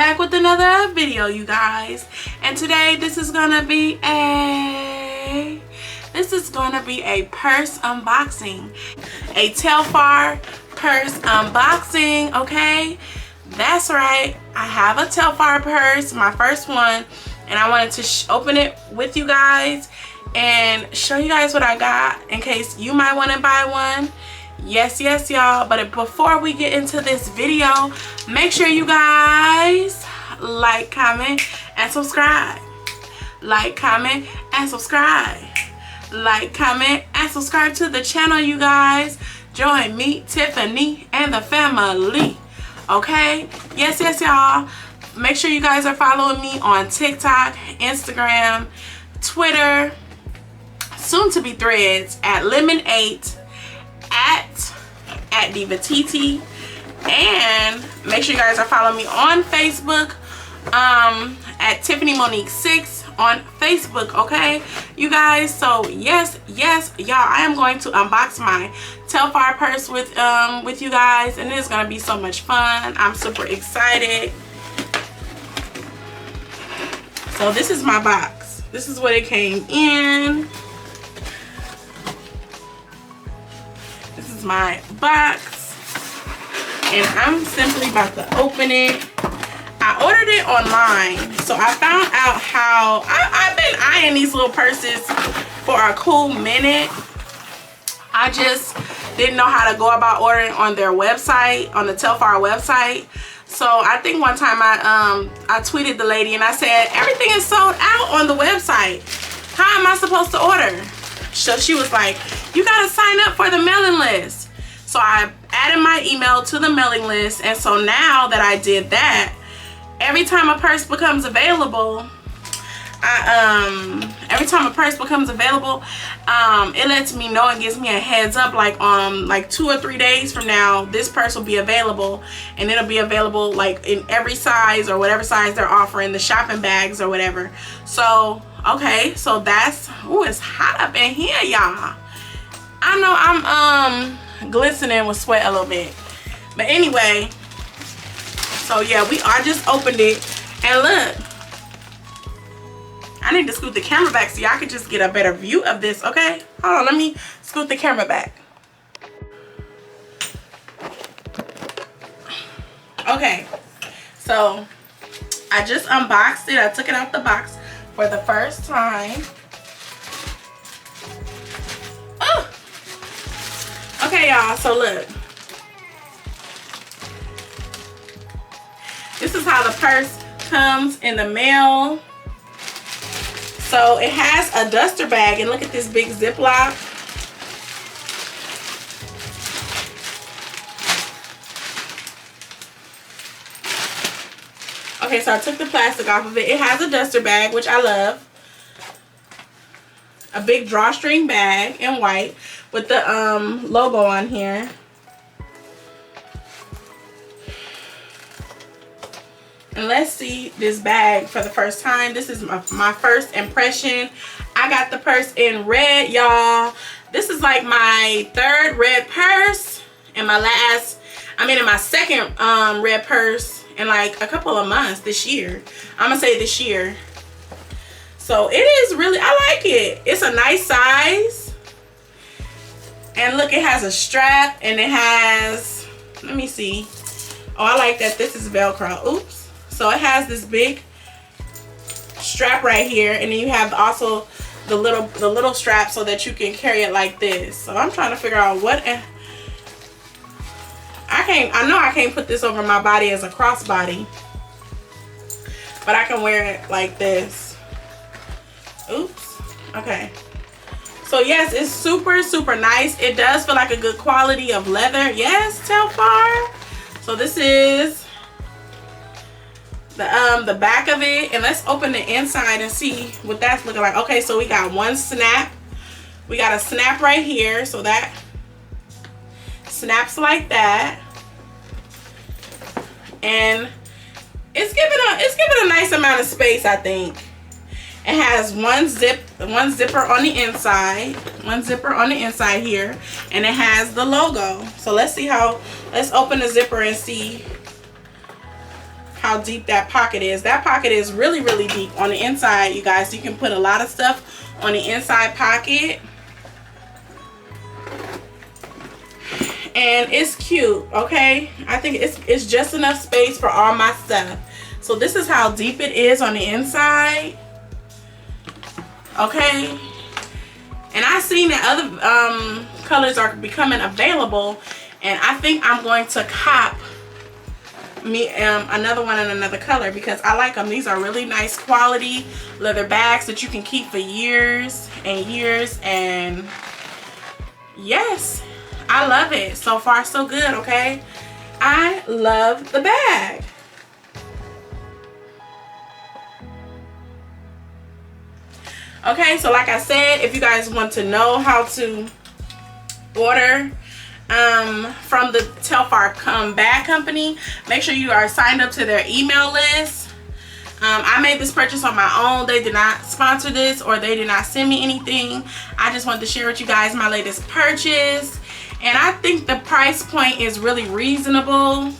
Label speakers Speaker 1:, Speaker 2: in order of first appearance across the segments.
Speaker 1: back with another video, you guys, and today this is gonna be a purse unboxing, a Telfar purse unboxing. Okay, that's right, I have a Telfar purse, my first one, and I wanted to open it with you guys and show you guys what I got in case you might want to buy one. Yes y'all, but before we get into this video, make sure you guys like, comment, and subscribe. Like, comment, and subscribe. Like, comment, and subscribe to the channel, you guys. Join me, Tiffany, and the family. Okay? Yes y'all. Make sure you guys are following me on TikTok, Instagram, Twitter, soon to be Threads, at Lemon8, at divateetee, and make sure you guys are following me on Facebook, at Tiffany Monique 6 on Facebook. Okay, you guys. So yes y'all, I am going to unbox my Telfar purse with you guys, and it's gonna be so much fun. I'm super excited. So this is my box. This is what it came in. This is my box, and I'm simply about to open it. I ordered it online, so I found out how I've been eyeing these little purses for a cool minute. I just didn't know how to go about ordering on their website, on the Telfar website. So I think one time I tweeted the lady and I said, everything is sold out on the website. How am I supposed to order? So she was like, you gotta sign up for the mailing list. So I added my email to the mailing list, and so now that I did that, every time a purse becomes available, it lets me know and gives me a heads up, like 2 or 3 days from now, this purse will be available, and it'll be available like in every size or whatever size they're offering, the shopping bags or whatever. So okay, so that's, ooh, it's hot up in here, y'all. I know I'm glistening with sweat a little bit, but anyway, so yeah, I just opened it, and look, I need to scoot the camera back so y'all can just get a better view of this. Okay, hold on, let me scoot the camera back. Okay, so I just unboxed it. I took it out the box for the first time. Oh, okay y'all, so look, this is how the purse comes in the mail. So it has a duster bag, and look at this big Ziploc. Okay, so I took the plastic off of it. It has a duster bag, which I love. A big drawstring bag in white with the logo on here. And let's see this bag for the first time. This is my first impression. I got the purse in red, y'all. This is like my third red purse, and in my second red purse in like a couple of months this year. I'm gonna say this year. So it is really, I like it. It's a nice size. And look, it has a strap, and it has, let me see. Oh, I like that this is Velcro. Oops. So it has this big strap right here, and then you have also the little strap so that you can carry it like this. So I'm trying to figure out what I know I can't put this over my body as a crossbody, but I can wear it like this. Oops. Okay. So yes, it's super nice. It does feel like a good quality of leather. Yes, Telfar. So this is the back of it, and let's open the inside and see what that's looking like. Okay, so we got one snap. We got a snap right here, so that snaps like that, and it's giving a nice amount of space. I think it has one zipper on the inside here, and it has the logo. So let's open the zipper and see how how deep that pocket is. That pocket is really, really deep on the inside, you guys. You can put a lot of stuff on the inside pocket. And it's cute, okay? I think it's just enough space for all my stuff. So this is how deep it is on the inside. Okay. And I've seen that other colors are becoming available, and I think I'm going to cop me another one in another color because I like them. These are really nice quality leather bags that you can keep for years and years, and yes, I love it. So far so good, okay? I love the bag. Okay, so like I said, if you guys want to know how to order from the Telfar bag company, make sure you are signed up to their email list. I made this purchase on my own. They did not sponsor this, or they did not send me anything. I just wanted to share with you guys my latest purchase, and I think the price point is really reasonable.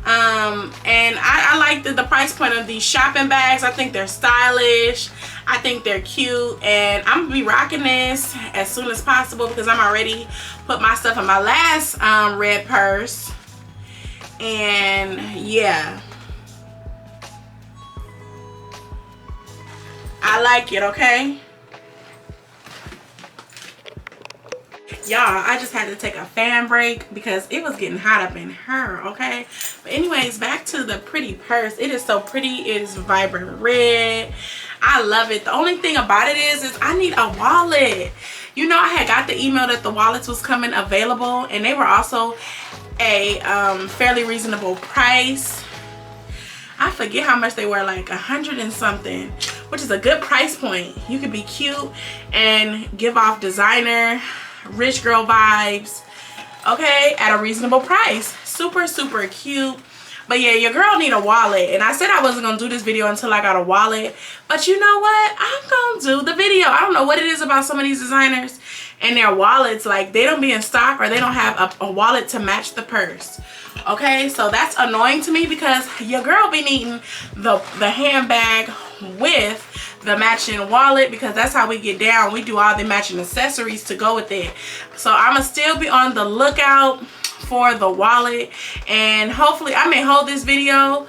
Speaker 1: And I like the price point of these shopping bags. I think they're stylish. I think they're cute, and I'm gonna be rocking this as soon as possible because I'm already put my stuff in my last red purse. And yeah, I like it, okay? Y'all, I just had to take a fan break because it was getting hot up in her, okay? But anyways, back to the pretty purse. It is so pretty. It is vibrant red. I love it. The only thing about it is I need a wallet. You know, I had got the email that the wallets was coming available, and they were also a fairly reasonable price. I forget how much they were, like 100 and something, which is a good price point. You could be cute and give off designer, rich girl vibes, okay, at a reasonable price. Super, super cute. But yeah, your girl need a wallet, and I said I wasn't gonna do this video until I got a wallet, but you know what, I'm gonna do the video. I don't know what it is about some of these designers and their wallets, like they don't be in stock or they don't have a wallet to match the purse. Okay, so that's annoying to me because your girl be needing the handbag with the matching wallet, because that's how we get down. We do all the matching accessories to go with it. So I'ma still be on the lookout for the wallet, and hopefully I may hold this video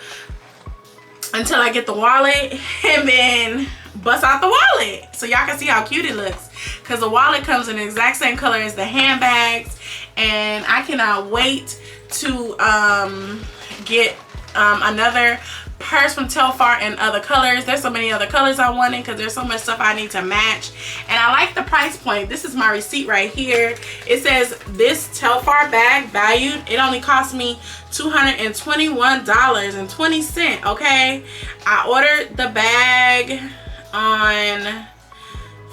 Speaker 1: until I get the wallet and then bust out the wallet so y'all can see how cute it looks, because the wallet comes in the exact same color as the handbags, and I cannot wait to get another purse from Telfar in other colors. There's so many other colors I wanted because there's so much stuff I need to match, and I like the price point. This is my receipt right here. It says this Telfar bag valued, it only cost me $221.20. okay, I ordered the bag on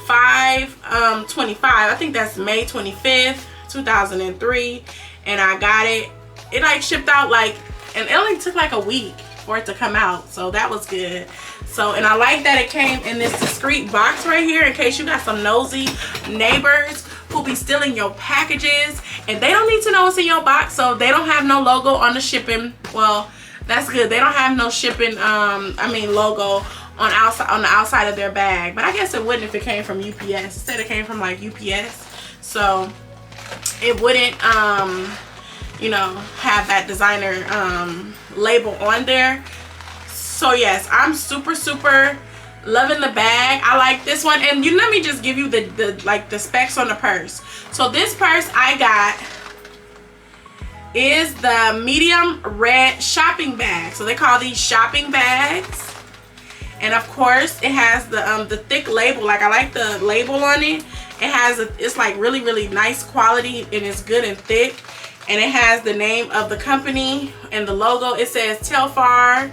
Speaker 1: 5/25. I think that's May 25th 2003, and I got it. It like shipped out like, and it only took like a week for it to come out, so that was good. So, and I like that it came in this discreet box right here in case you got some nosy neighbors who be stealing your packages, and they don't need to know what's in your box, so they don't have no logo on the shipping. Well, that's good. They don't have no shipping logo on the outside of their bag, but I guess it wouldn't if it came from UPS. Instead it came from like UPS, so it wouldn't you know, have that designer label on there. So yes, I'm super, super loving the bag. I like this one, and let me just give you the specs on the purse. So this purse I got is the medium red shopping bag. So they call these shopping bags, and of course it has the thick label. Like, I like the label on it. It has it's like really, really nice quality, and it's good and thick. And it has the name of the company and the logo. It says Telfar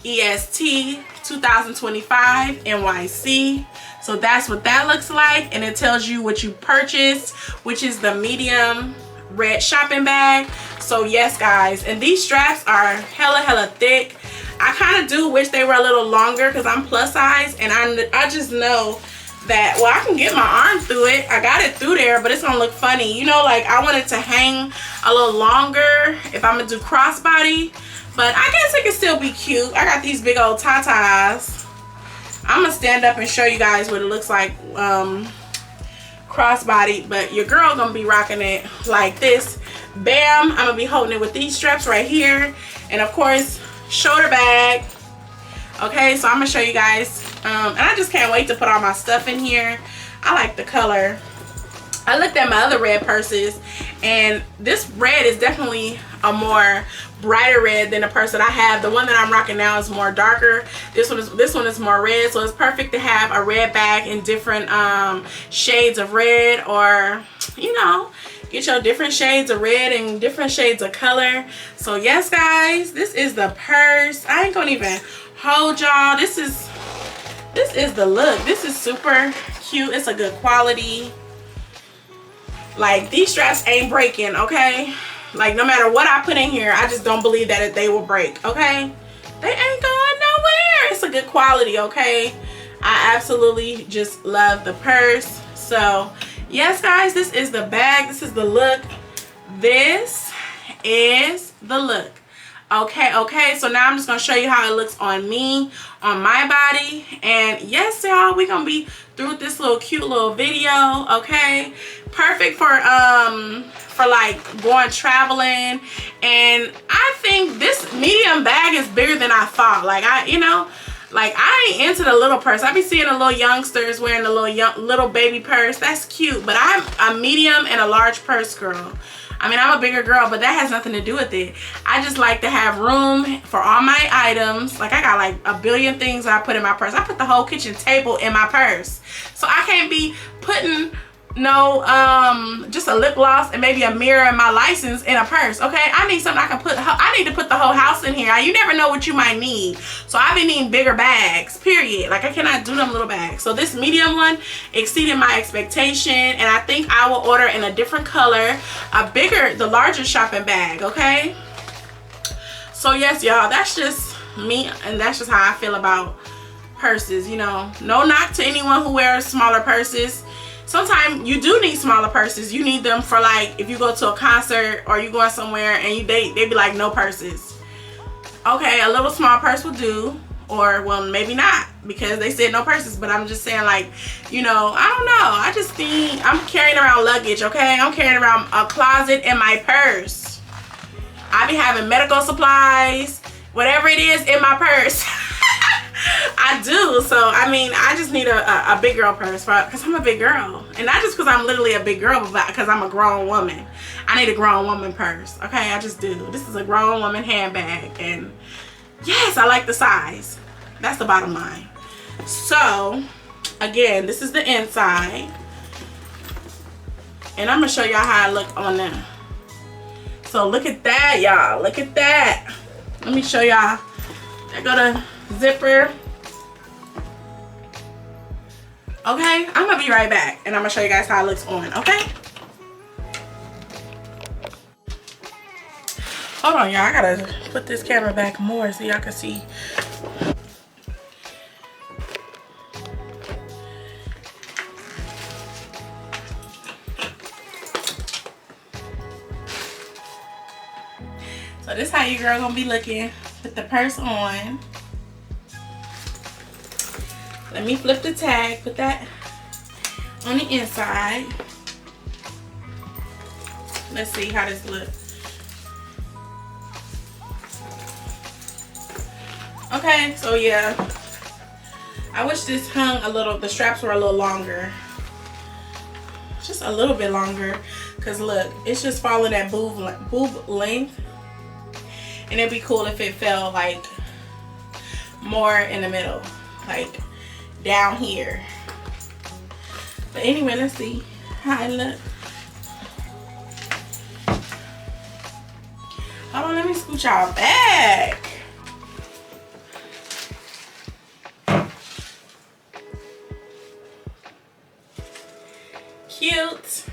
Speaker 1: EST 2025 NYC. So that's what that looks like. And it tells you what you purchased, which is the medium red shopping bag. So yes, guys. And these straps are hella thick. I kind of do wish they were a little longer because I'm plus size. And I just know that, well, I can get my arm through it. I got it through there, but it's gonna look funny, you know. Like, I want it to hang a little longer if I'm gonna do crossbody, But I guess it can still be cute. I got these big old tatas. I'm gonna stand up and show you guys what it looks like crossbody, but your girl gonna be rocking it like this. Bam, I'm gonna be holding it with these straps right here, and of course shoulder bag. Okay, so I'm gonna show you guys, and I just can't wait to put all my stuff in here. I like the color. I looked at my other red purses, and this red is definitely a more brighter red than the purse that I have. The one that I'm rocking now is more darker. This one is more red, so it's perfect to have a red bag in different shades of red, or you know, get your different shades of red and different shades of color. So yes guys, this is the purse. I ain't gonna even hold y'all. This is the look. This is super cute. It's a good quality. Like, these straps ain't breaking, okay? Like, no matter what I put in here, I just don't believe that they will break, okay? They ain't going nowhere. It's a good quality, okay? I absolutely just love the purse. So yes guys, this is the bag. This is the look. This is the look. Okay, so now I'm just gonna show you how it looks on me, on my body. And yes y'all, we're gonna be through this little cute little video. Okay, perfect for like going traveling. And I think this medium bag is bigger than I thought. Like, I ain't into the little purse. I be seeing the little youngsters wearing the little baby purse. That's cute, but I'm a medium and a large purse girl. I mean, I'm a bigger girl, but that has nothing to do with it. I just like to have room for all my items. Like, I got like a billion things I put in my purse. I put the whole kitchen table in my purse. So I can't be putting no just a lip gloss and maybe a mirror and my license in a purse. Okay, I need something I can put. I need to put the whole house in here. You never know what you might need. So I've been needing bigger bags, period. Like, I cannot do them little bags. So this medium one exceeded my expectation, and I think I will order in a different color, the larger shopping bag. Okay, so yes y'all, that's just me, and that's just how I feel about purses. You know, no knock to anyone who wears smaller purses. Sometimes you do need smaller purses. You need them for, like, if you go to a concert or you going somewhere and they be like, no purses. Okay, a little small purse will do, or well, maybe not, because they said no purses. But I'm just saying, like, you know, I don't know. I just think I'm carrying around luggage. Okay, I'm carrying around a closet in my purse. I be having medical supplies, whatever it is, in my purse. I do. So I mean, I just need a big girl purse, because I'm a big girl, and not just because I'm literally a big girl, but because I'm a grown woman. I need a grown woman purse. Okay, I just do. This is a grown woman handbag, and yes, I like the size. That's the bottom line. So again, this is the inside, and I'm gonna show y'all how I look on them. So look at that, y'all. Look at that. Let me show y'all. I go to zipper. Okay, I'm gonna be right back, and I'm gonna show you guys how it looks on. Okay, hold on y'all, I gotta put this camera back more so y'all can see. So this is how your girl gonna be looking with the purse on. Let me flip the tag, put that on the inside. Let's see how this looks. Okay, so yeah, I wish this hung a little, the straps were a little longer. Just a little bit longer, because look, it's just following that boob length. And it'd be cool if it fell like more in the middle, like down here. But anyway, let's see how it looks. Hold on, let me scoot y'all back. Cute.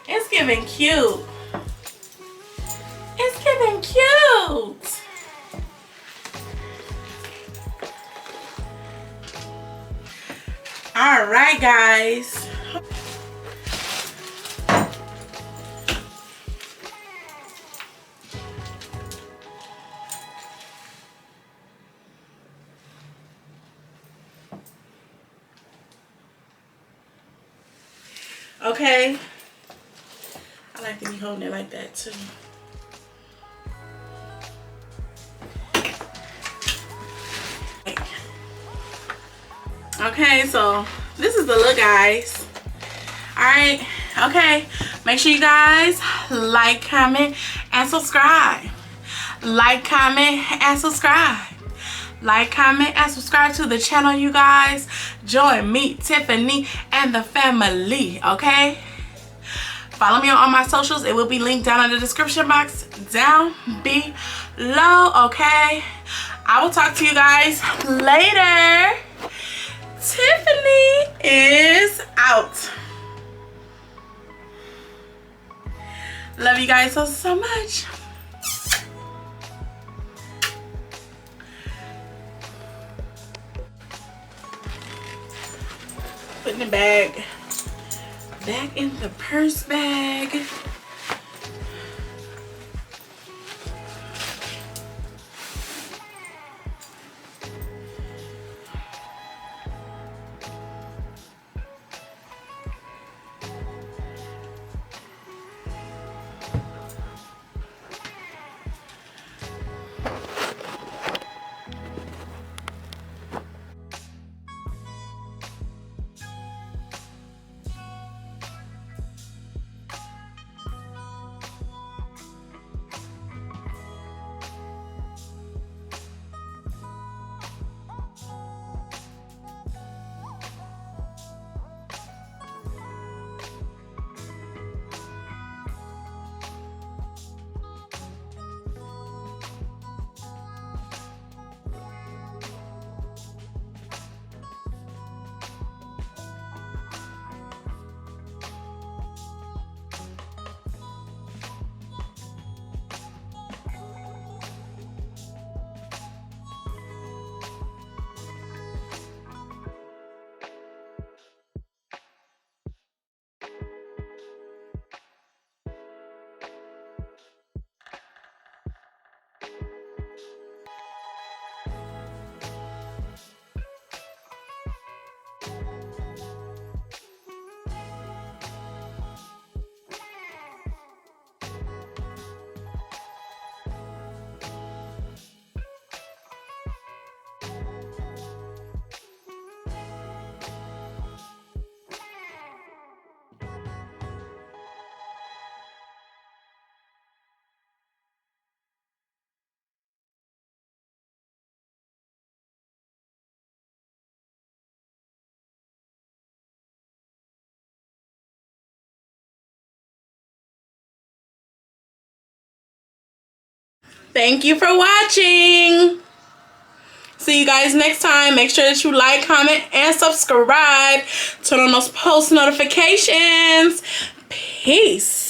Speaker 1: It's giving cute. It's giving cute. All right, guys. Okay. I like to be holding it like that too. Okay, so this is the look, guys. Alright, okay. Make sure you guys like, comment, and subscribe. Like, comment, and subscribe. Like, comment, and subscribe to the channel, you guys. Join me, Tiffany, and the family, okay? Follow me on all my socials. It will be linked down in the description box down below, okay? I will talk to you guys later. Tiffany is out. Love you guys so much. Putting the bag back in the purse bag. Thank you for watching. See you guys next time. Make sure that you like, comment, and subscribe. Turn on those post notifications. Peace.